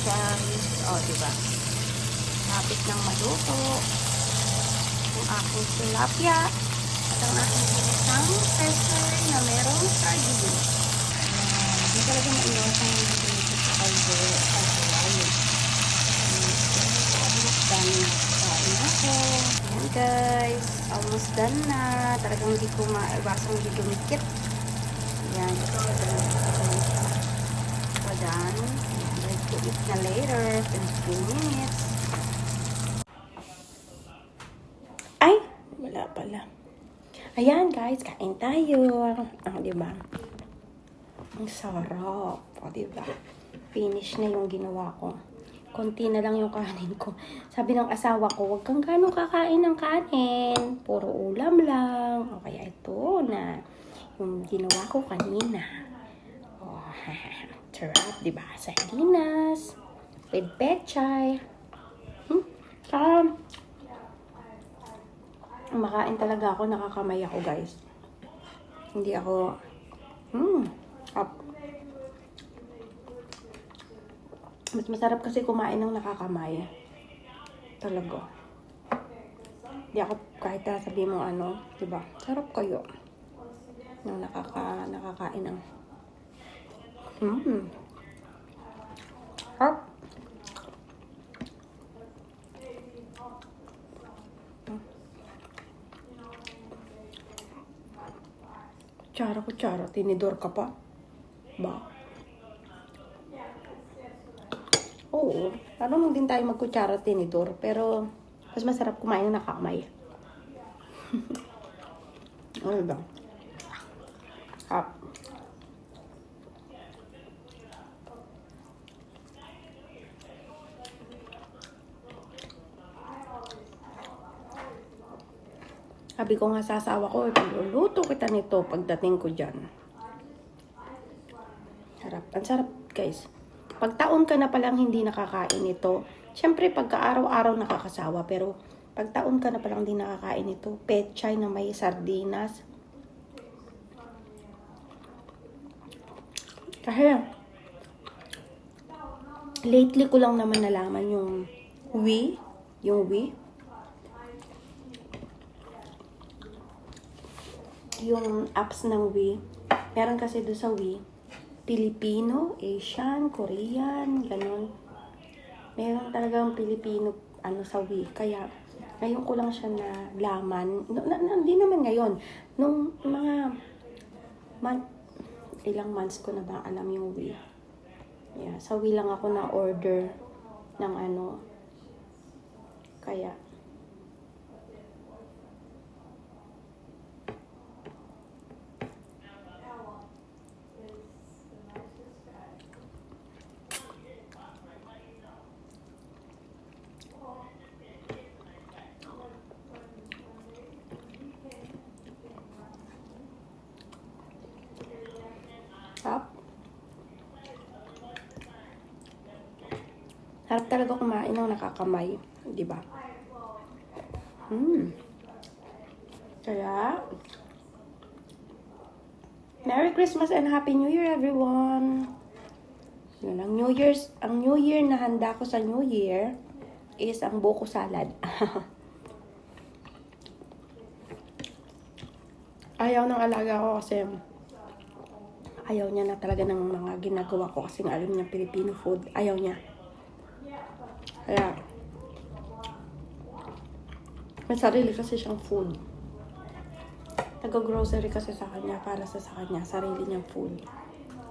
guys. O, diba? Lapit ng maluto. Ang aking tilapia. At ang aking ginisang pepper na merong sardine. Hindi talaga maiwasan yung dito sa kaldo. Almost done na. Kain ako. Ayan guys. Almost done na. Talagang hindi ko maiwasang hindi dumikit. Ayan. Ito. So done. Ready to eat na later. In a few minutes. Ay! Wala pala. Ayan guys. Kain tayo. Diba? Ang sarap. Diba? Finish na yung ginawa ko. Konti na lang yung kanin ko. Sabi ng asawa ko, huwag kang ganong kakain ng kanin. Puro ulam lang. O kaya ito na yung ginawa ko kanina. Oh, sarap, diba? Sardinas. With pechay. Makain talaga ako, nakakamay ako guys. Hindi ako, up. Mas masarap kasi kumain ng nakakamay. Talaga. Hindi ako, kahit sabihin mo ano, diba? Sarap kayo. Nang nakakain ng. Sarap. Kutsara, tinidor ka pa. Ba? Oo, parang din tayo magkutsara tinidor, pero mas masarap kumain ng nakakamay. Ano ba? Hap. Sabi ko nga sa asawa ko, pagluluto kita nito pagdating ko dyan. Harap. Ang sarap, guys. Pag taon ka na palang hindi nakakain ito, syempre pagka araw-araw nakakasawa, pero pag taon ka na palang hindi nakakain ito, pechay na may sardinas. Kasi, lately ko lang naman nalaman yung Wii. Yung apps ng Wii. Meron kasi doon sa Wii. Filipino, Asian, Korean, ganun. Meron talagang Filipino sa Wii. Kaya, ngayon ko lang siya nalaman. Hindi naman ngayon. Nung mga ilang months ko na ba alam yung Wii. Yeah, sa Wii lang ako na-order ng Kaya, harap talaga kumain ng nakakamay. Di ba? Kaya, Merry Christmas and Happy New Year, everyone! Yun, ang New Year na handa ko sa New Year is ang buko salad. Ayaw ng alaga ko kasi ayaw niya na talaga ng mga ginagawa ko kasi alam niya Filipino food. Ayaw niya. Kaya, may sarili kasi siyang food. Taga-grocery kasi sa kanya para sa kanya, sarili niyang food.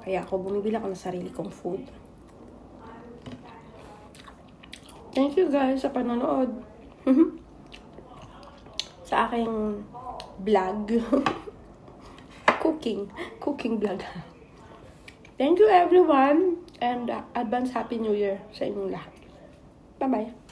Kaya ako bumibili ako ng sarili kong food. Thank you guys sa panonood. Sa aking vlog. Cooking vlog. Thank you everyone and advance Happy New Year sa inyong lahat. Bye-bye.